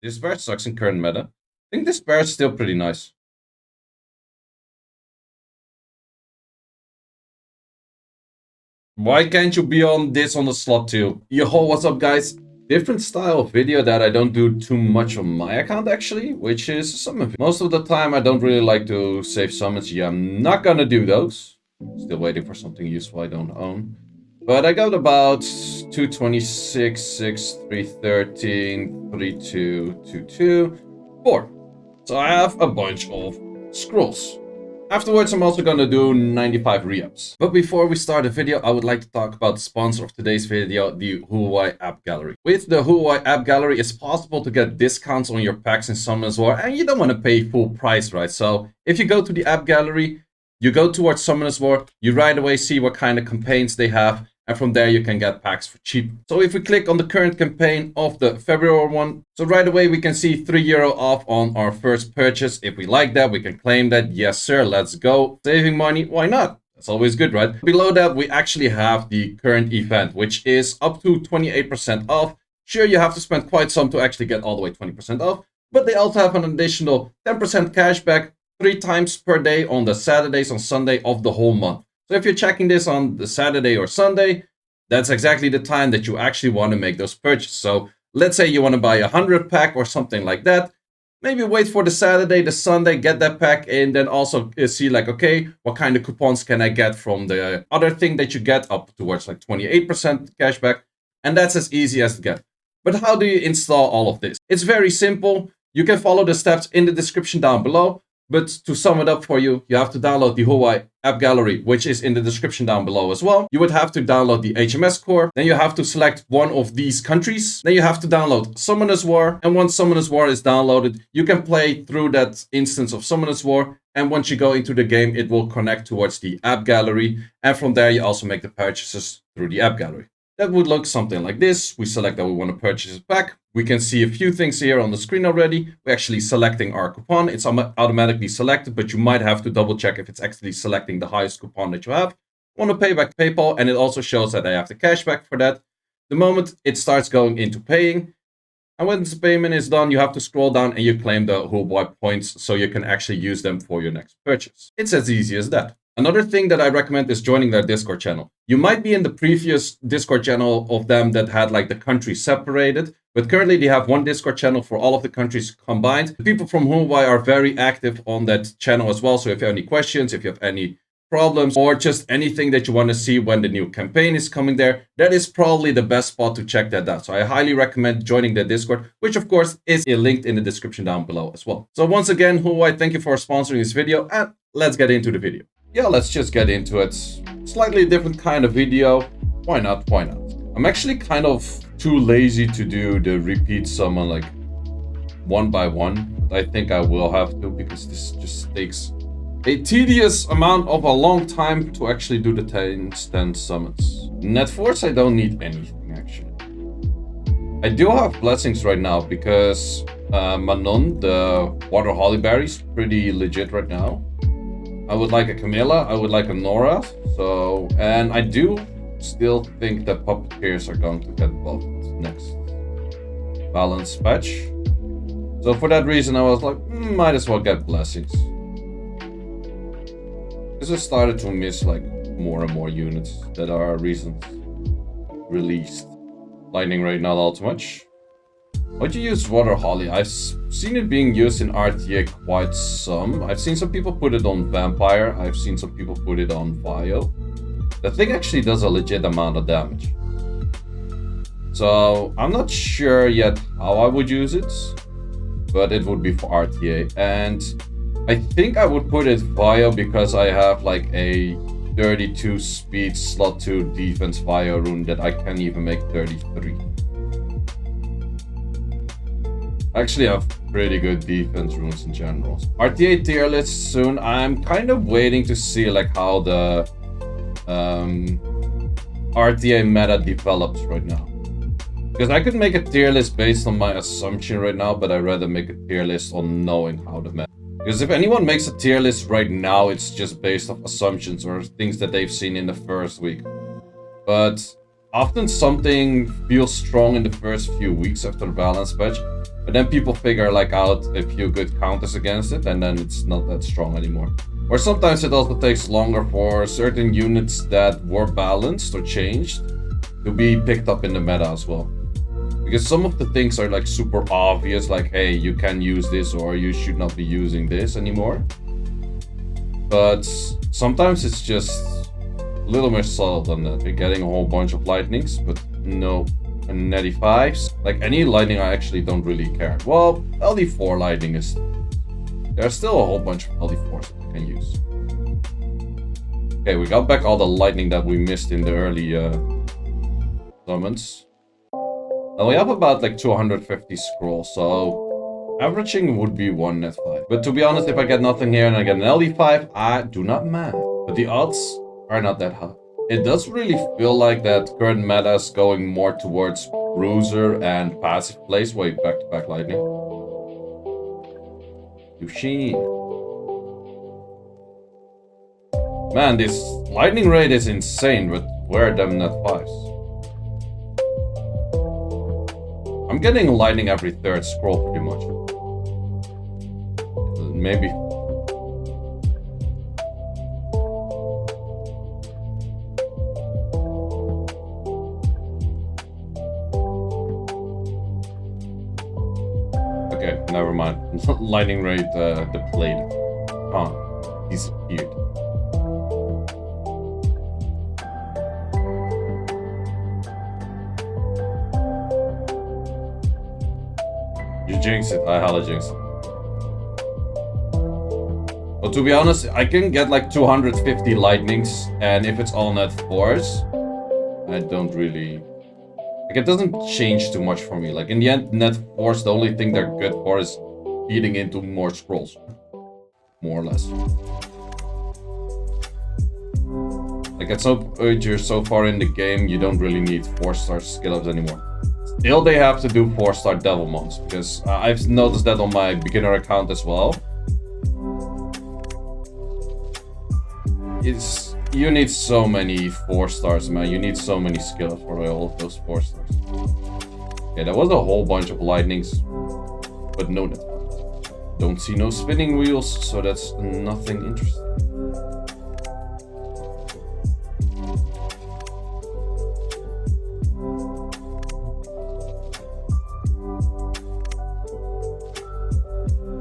This bear sucks in current meta. I think this bear is still pretty nice. Why can't you be on this on the slot too? Yo, what's up guys? Different style of video that I don't do too much on my account actually, which is summon. Most of the time I don't really like to save summons. Yeah, I'm not gonna do those. Still waiting for something useful I don't own. But I got about 226, 6, 313, 32, 22, 4. So I have a bunch of scrolls. Afterwards, I'm also gonna do 95 re-ups. But before we start the video, I would like to talk about the sponsor of today's video, the Huawei AppGallery. With the Huawei AppGallery, it's possible to get discounts on your packs in Summoners War, and you don't want to pay full price, right? So if you go to the AppGallery, you go towards Summoners War, you right away see what kind of campaigns they have, and from there you can get packs for cheap. So if we click on the current campaign of the February one, so right away we can see €3 off on our first purchase. If we like that, we can claim that. Yes sir, let's go. Saving money, why not? That's always good, right? Below that, we actually have the current event, which is up to 28% off. Sure, you have to spend quite some to actually get all the way 20% off, but they also have an additional 10% cashback 3 times per day on the Saturdays and Sunday of the whole month. So if you're checking this on the Saturday or Sunday, that's exactly the time that you actually want to make those purchases. So let's say you want to buy a 100 pack or something like that. Maybe wait for the Saturday, the Sunday, get that pack, and then also see like, okay, what kind of coupons can I get from the other thing that you get up towards like 28% cashback. And that's as easy as to get. But how do you install all of this? It's very simple. You can follow the steps in the description down below. But to sum it up for you, you have to download the Huawei AppGallery, which is in the description down below as well. You would have to download the HMS core. Then you have to select one of these countries. Then you have to download Summoners War. And once Summoners War is downloaded, you can play through that instance of Summoners War. And once you go into the game, it will connect towards the AppGallery. And from there, you also make the purchases through the AppGallery. That would look something like this. We select that we want to purchase it back. We can see a few things here on the screen already. We're actually selecting our coupon. It's automatically selected, but you might have to double check if it's actually selecting the highest coupon that you have. I want to pay back PayPal, and it also shows that I have the cashback for that. The moment it starts going into paying, and when the payment is done, you have to scroll down and you claim the Huawei points so you can actually use them for your next purchase. It's as easy as that. Another thing that I recommend is joining their Discord channel. You might be in the previous Discord channel of them that had like the countries separated, but currently they have one Discord channel for all of the countries combined. The people from Huawei are very active on that channel as well. So if you have any questions, if you have any problems, or just anything that you want to see when the new campaign is coming there, that is probably the best spot to check that out. So I highly recommend joining the Discord, which of course is linked in the description down below as well. So once again, Huawei, thank you for sponsoring this video, and let's get into the video. Yeah, let's just get into it. Slightly different kind of video. Why not? Why not? I'm actually kind of too lazy to do the repeat summon like one by one. But I think I will have to, because this just takes a tedious amount of a long time to actually do the 10 stand summons. Net force, I don't need anything actually. I do have blessings right now because Manon, the water hollyberry, is pretty legit right now. I would like a Camilla, I would like a Nora, so, and I do still think that puppeteers are going to get buffed next. Balance patch. So for that reason I was like, might as well get blessings. Because I started to miss like more and more units that are recent released. Lightning right now not too much. Why'd you use Water Holly? I've seen it being used in RTA quite some. I've seen some people put it on Vampire. I've seen some people put it on Vio. The thing actually does a legit amount of damage. So I'm not sure yet how I would use it, but it would be for RTA. And I think I would put it Vio because I have like a 32 speed slot 2 defense Vio rune that I can even make 33. I actually have pretty good defense runes in general. RTA tier list soon. I'm kind of waiting to see like how the RTA meta develops right now. Because I could make a tier list based on my assumption right now, but I'd rather make a tier list on knowing how the meta. Because if anyone makes a tier list right now, it's just based off assumptions or things that they've seen in the first week. But often something feels strong in the first few weeks after the balance patch, but then people figure like out a few good counters against it, and then it's not that strong anymore. Or sometimes it also takes longer for certain units that were balanced or changed to be picked up in the meta as well. Because some of the things are like super obvious, like, hey, you can use this or you should not be using this anymore. But sometimes it's just a little more subtle than that. We're getting a whole bunch of lightnings, but no netty 5s. Like any lightning I actually don't really care. Well, LD4 lightning is... There's still a whole bunch of LD4s that I can use. Okay, we got back all the lightning that we missed in the early summons. And we have about like 250 scrolls, so averaging would be 1 net 5. But to be honest, if I get nothing here and I get an LD5, I do not mind. But the odds are not that high. It does really feel like that current meta is going more towards bruiser and passive plays. Wait, back-to-back lightning. Yushin. Man, this lightning rate is insane, but where are them net 5s? I'm getting lightning every third scroll pretty much. Maybe. Okay, never mind. Lightning rate depleted. Disappeared. You jinxed it. I hella jinxed it. But to be honest, I can get like 250 lightnings, and if it's all net 4s, I don't really... Like, it doesn't change too much for me. Like, in the end, net 4s, the only thing they're good for is feeding into more scrolls. More or less. Like, at some point you're so far in the game, you don't really need 4-star skill ups anymore. Still, they have to do 4-star Devilmons, because I've noticed that on my beginner account as well. You need so many 4-stars, man. You need so many skills for all of those 4-stars. Okay, that was a whole bunch of lightnings, but no net. Don't see no spinning wheels, so that's nothing interesting.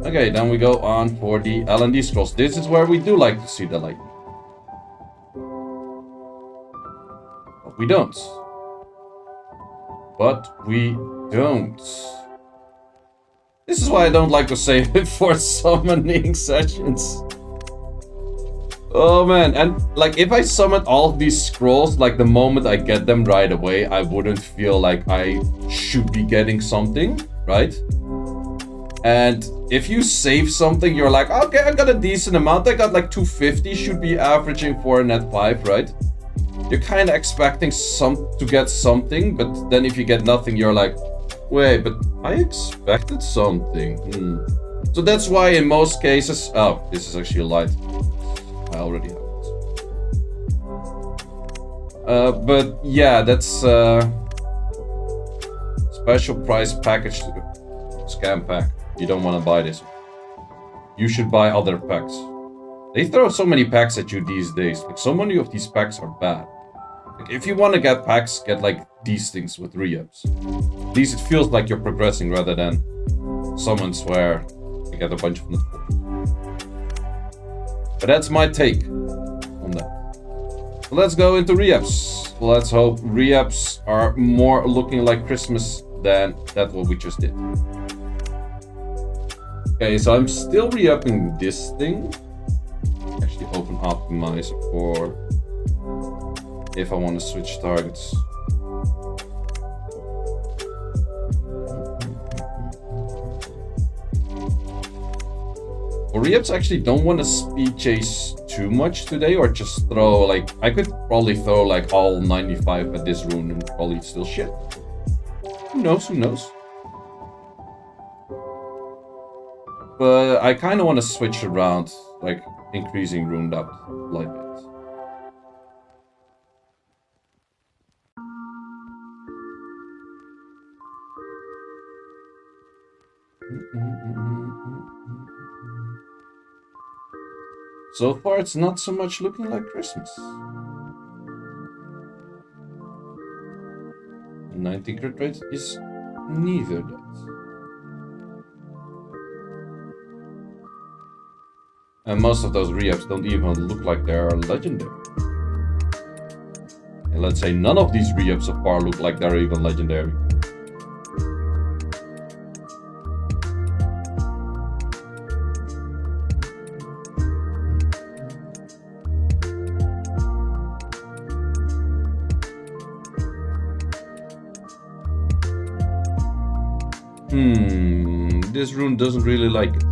Okay, then we go on for the L&D scrolls. This is where we do like to see the lightning. But we don't. This is why I don't like to save it for summoning sessions. Oh man, and like if I summon all of these scrolls, like the moment I get them right away, I wouldn't feel like I should be getting something, right? And if you save something, you're like, okay, I got a decent amount. I got like 250, should be averaging for a net 5, right? You're kind of expecting to get something, but then if you get nothing, you're like, wait, but I expected something. So that's why in most cases... Oh, this is actually a light. I already have it. But yeah, that's special price package scam pack. You don't want to buy this. You should buy other packs. They throw so many packs at you these days. Like, so many of these packs are bad. Like, if you want to get packs, get like these things with re-ups. At least it feels like you're progressing rather than summons where you get a bunch of net. But that's my take on that. So let's go into re-ups. Let's hope re-ups are more looking like Christmas than that what we just did. Okay, so I'm still re-upping this thing. Actually open optimizer for if I want to switch targets. For re-ups, I actually don't want to speed chase too much today, or just throw like... I could probably throw like all 95 at this rune and probably still shit. Who knows, who knows? But I kind of want to switch around, like increasing rune depth like that. So far, it's not so much looking like Christmas. 19 crit rate is neither that. And most of those re-ups don't even look like they are legendary. And let's say none of these re-ups so far look like they're even legendary. This rune doesn't really like it.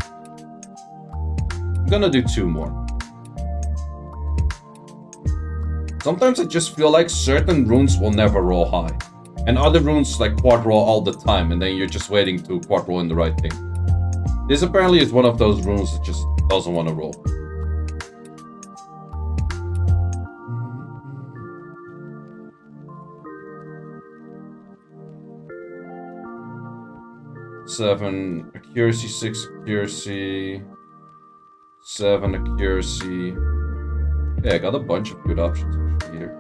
I'm gonna do 2 more. Sometimes I just feel like certain runes will never roll high. And other runes like quad roll all the time, and then you're just waiting to quad roll in the right thing. This apparently is one of those runes that just doesn't want to roll. Seven accuracy, 6 accuracy, 7 accuracy. Yeah, I got a bunch of good options actually here.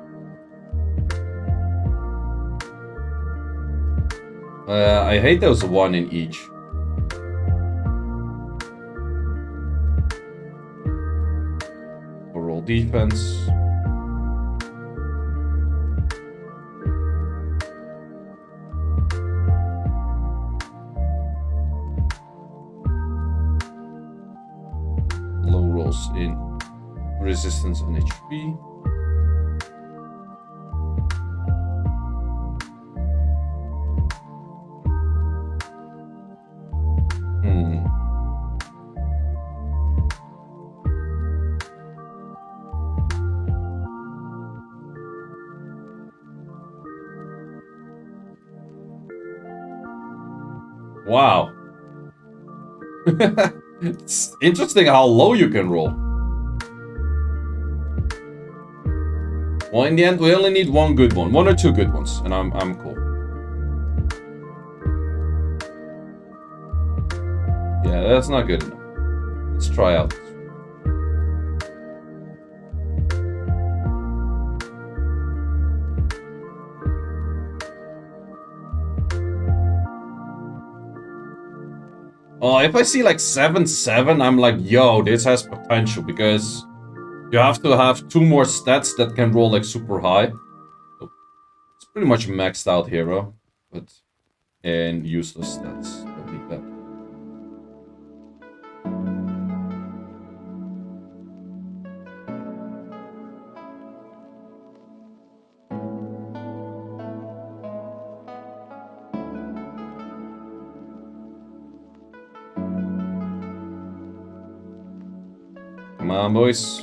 I hate those 1 in each. For roll defense. Low rolls in resistance and HP. Wow. It's interesting how low you can roll. Well, in the end, we only need 1 good one. 1 or 2 good ones, and I'm cool. Yeah, that's not good enough. Let's try out this. Oh, if I see like 7-7, I'm like, yo, this has potential, because you have to have 2 more stats that can roll like super high. So it's pretty much maxed out hero, but and useless stats. Don't need that. Come on, boys.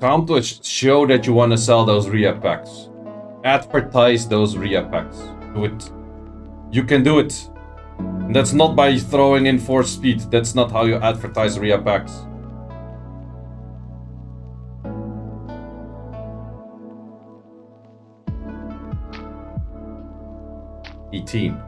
Time to show that you want to sell those re-up packs. Advertise those re-up packs. Do it. You can do it. And that's not by throwing in 4 speed. That's not how you advertise re-up packs. E-team.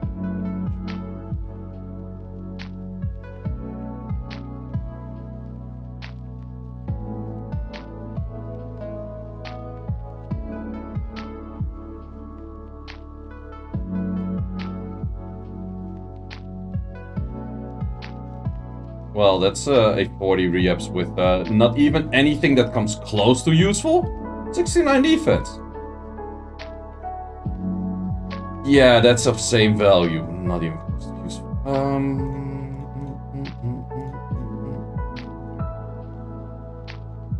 Well, that's a 40 re-ups with not even anything that comes close to useful. 69 defense. Yeah, that's of same value. Not even close to useful.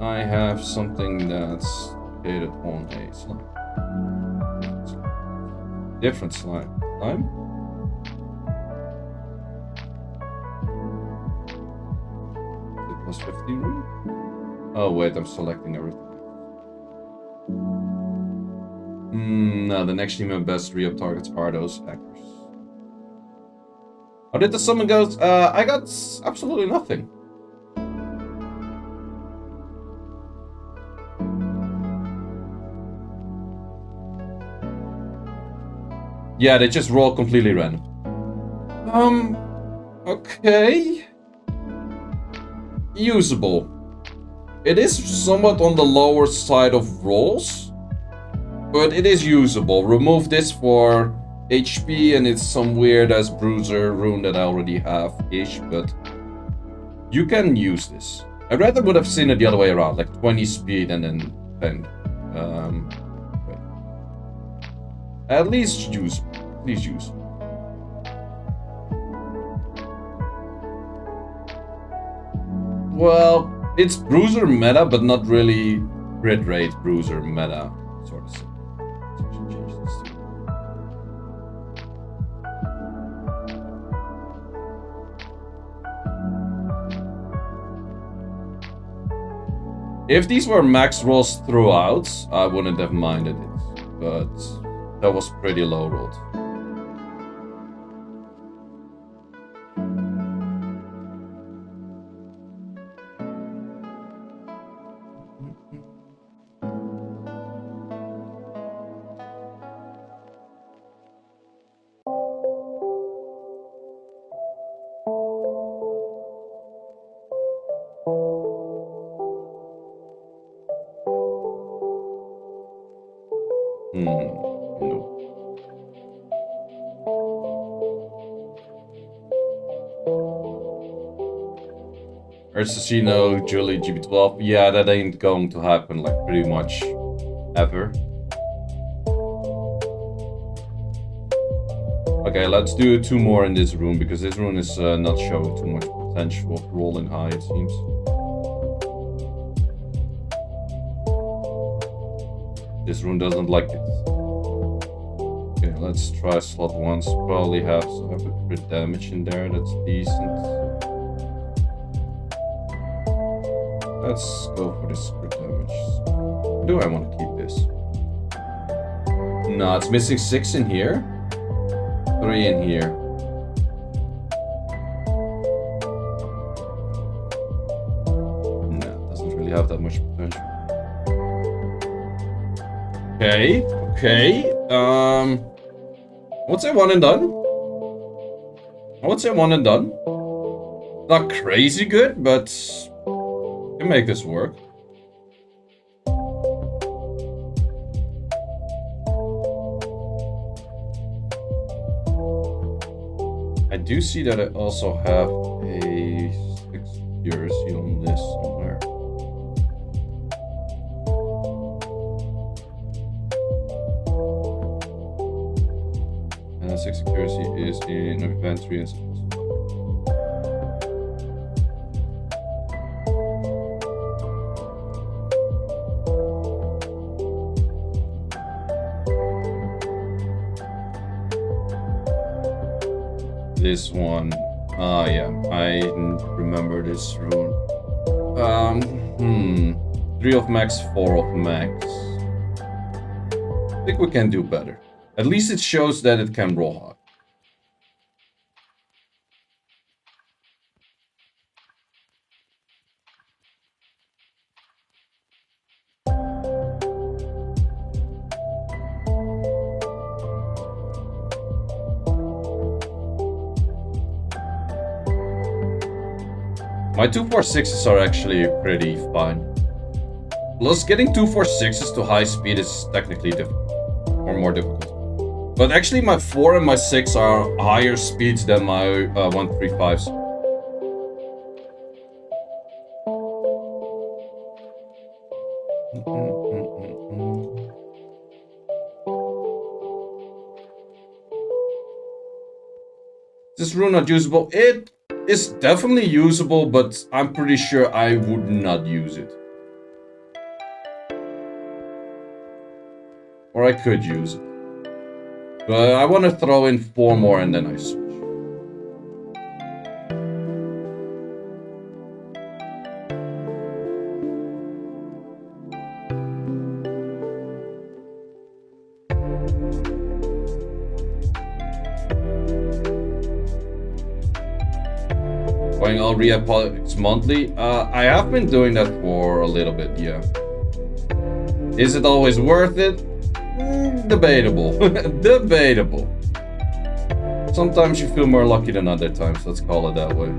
I have something that's located on a slime. Different slime. Slime? Plus 15 re? Oh wait, I'm selecting everything. No, the next team best re-up targets are those hackers. How did the summon go? I got absolutely nothing. Yeah, they just roll completely random. Okay. Usable. It is somewhat on the lower side of rolls, but it is usable. Remove this for HP and it's some weird ass bruiser rune that I already have-ish, but you can use this. I rather would have seen it the other way around, like 20 speed and then 10. Wait. At least use. Please use. Well, it's bruiser meta, but not really crit rate bruiser meta, sort of. So I should change this too. If these were max rolls throughout, I wouldn't have minded it, but that was pretty low rolled. No. Seiishizo, Julie, GB12. Yeah, that ain't going to happen, like, pretty much ever. Okay, let's do 2 more in this room, because this room is not showing too much potential of rolling high, it seems. This room doesn't like it. Okay, let's try slot once. Probably have some crit damage in there, that's decent. Let's go for this crit damage. Do I want to keep this? No, it's missing 6 in here. 3 in here. No, it doesn't really have that much potential. Okay, okay. What's it 1 and done? I would say 1 and done. Not crazy good, but can make this work. I do see that I also have a 6 accuracy on this somewhere. And 6 accuracy is in inventory and supposed. This one, yeah, I remember this rune. 3 of max, 4 of max. I think we can do better. At least it shows that it can roll hard. My 246s are actually pretty fine. Plus, getting 246s to high speed is technically difficult, or more difficult. But actually, my 4 and my 6 are higher speeds than my 135s. Is this rune not usable? It is definitely usable, but I'm pretty sure I would not use it. Or I could use it. But I want to throw in 4 more and then I switch. Going all re-appraisals monthly? I have been doing that for a little bit, yeah. Is it always worth it? Debatable. Debatable. Sometimes you feel more lucky than other times, let's call it that way.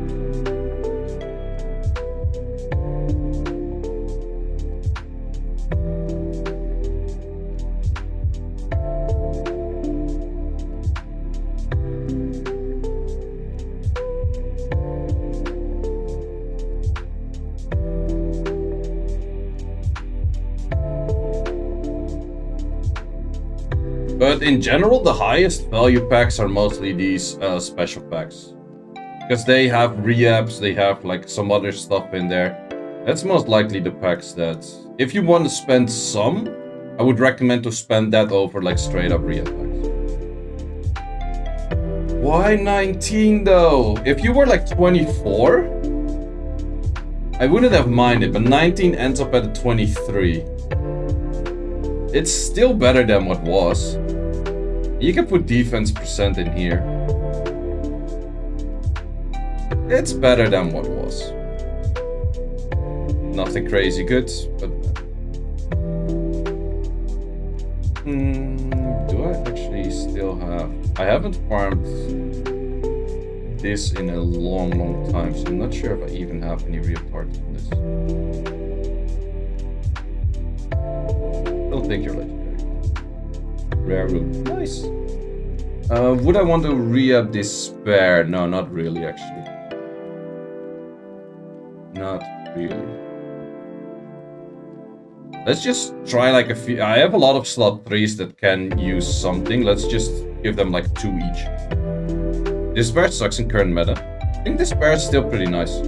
But in general, the highest value packs are mostly these special packs. Because they have re-apps, they have like some other stuff in there. That's most likely the packs that... If you want to spend some, I would recommend to spend that over like straight up re-app packs. Why 19 though? If you were like 24, I wouldn't have minded, but 19 ends up at 23. It's still better than what was. You can put defense percent in here. It's better than what was. Nothing crazy good, but... do I actually still have... I haven't farmed this in a long time, so I'm not sure if I even have any real parts in this. Don't think you're legendary. Rare Rune. Nice. Would I want to re-up this spare? No, not really, actually. Not really. Let's just try like a few. I have a lot of slot 3s that can use something. Let's just give them like 2 each. This spare sucks in current meta. I think this spare is still pretty nice.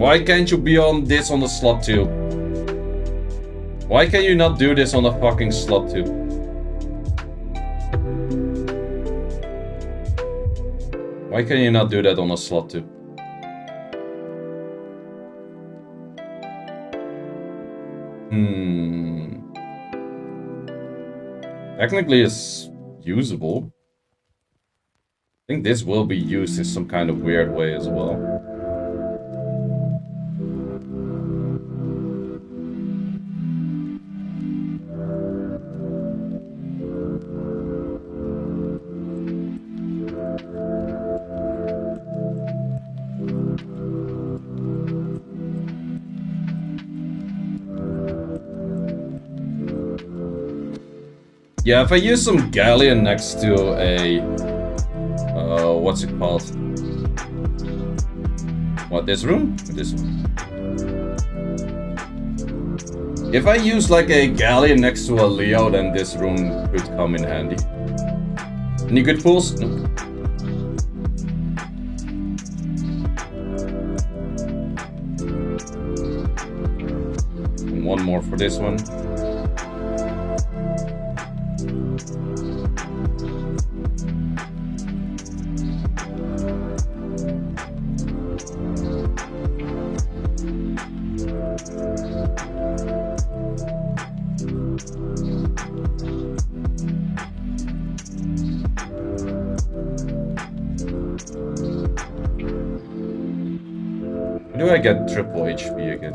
Why can't you be on this on the slot 2? Why can you not do this on a fucking slot 2? Why can you not do that on a slot 2? Technically it's usable. I think this will be used in some kind of weird way as well. Yeah, if I use some galleon next to a... what's it called? What, this room? This one. If I use like a galleon next to a Leo, then this room could come in handy. Any good pulls? No. And one more for this one. Do I get triple HP again?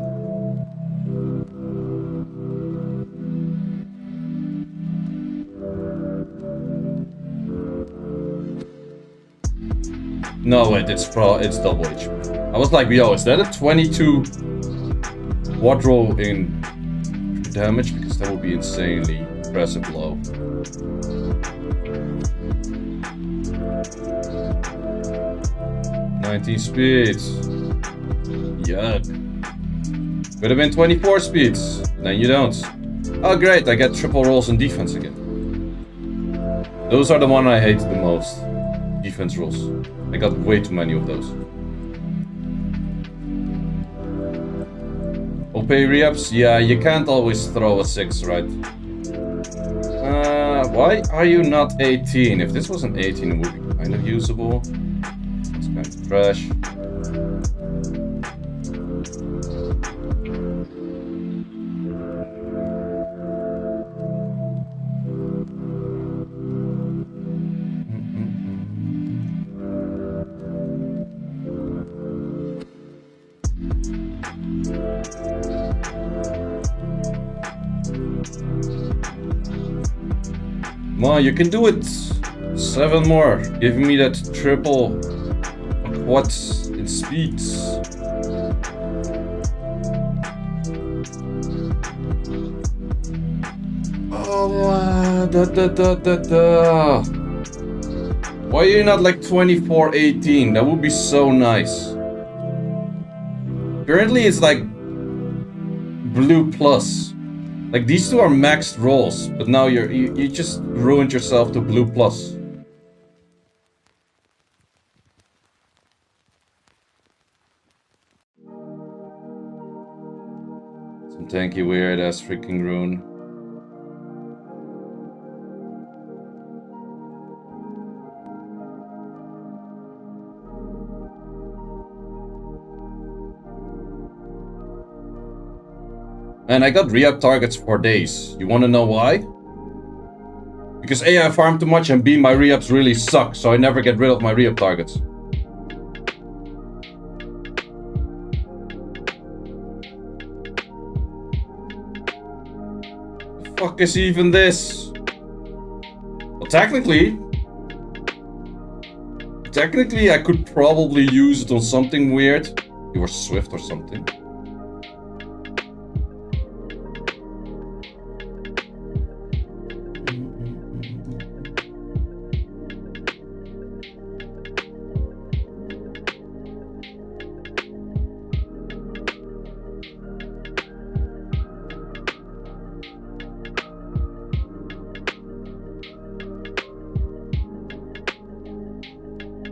No, wait, it's double HP. I was like, yo, is that a 22 quadro in damage? Because that would be insanely impressive low. "19 speeds. Yuck. Could have been 24 speeds. Then you don't. Oh great, I get triple rolls in defense again. Those are the one I hate the most. Defense rolls. I got way too many of those. OP re-ups? Yeah, you can't always throw a 6, right? Why are you not 18? If this wasn't 18, it would be kind of usable. It's kind of trash. Come on, you can do it. 7 more. Giving me that triple quad in speeds. Oh, Why are you not like 24-18? That would be so nice. Currently, it's like blue plus. Like these two are maxed rolls, but now you just ruined yourself to blue plus. Some tanky weird ass freaking Rune. And I got re-up targets for days. You wanna know why? Because A, I farm too much, and B, my re-ups really suck, so I never get rid of my re-up targets. The fuck is even this? Well, technically, I could probably use it on something weird. You were Swift or something.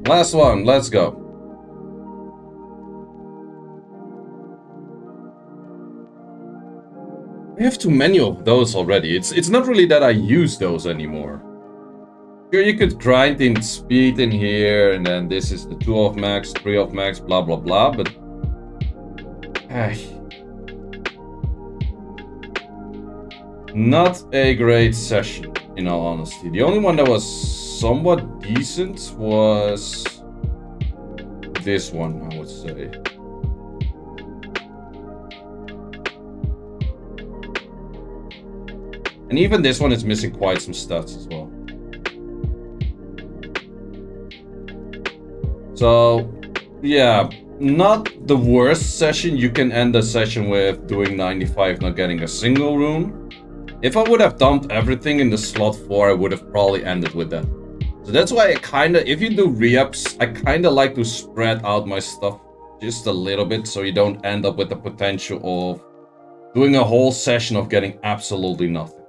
Last one, let's go. I have too many of those already. It's not really that I use those anymore. Sure, you could grind in speed in here, and then this is the 2 of max, 3 of max, blah blah blah, but... Not a great session, in all honesty. The only one that was somewhat decent was this one, I would say. And even this one is missing quite some stats as well. So, yeah, not the worst session. You can end a session with doing 95, not getting a single rune. If I would have dumped everything in the slot 4, I would have probably ended with that. So that's why I kinda, if you do re-ups, I kinda like to spread out my stuff just a little bit so you don't end up with the potential of doing a whole session of getting absolutely nothing.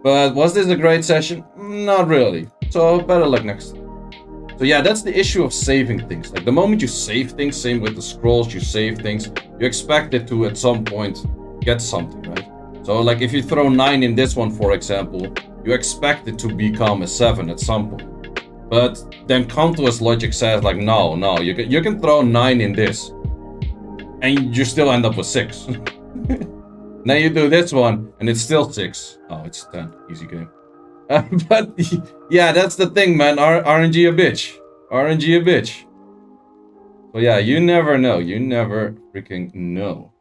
But was this a great session? Not really. So better luck next time. So yeah, that's the issue of saving things. Like the moment you save things, same with the scrolls, you save things, you expect it to at some point get something, right? So like if you throw 9 in this one, for example, you expect it to become a 7 at some point. But then Kanto's logic says like, no, you can throw 9 in this and you still end up with 6. Then you do this one and it's still 6. Oh, it's 10. Easy game. But yeah, that's the thing, man. RNG a bitch. RNG a bitch. But yeah, you never know. You never freaking know.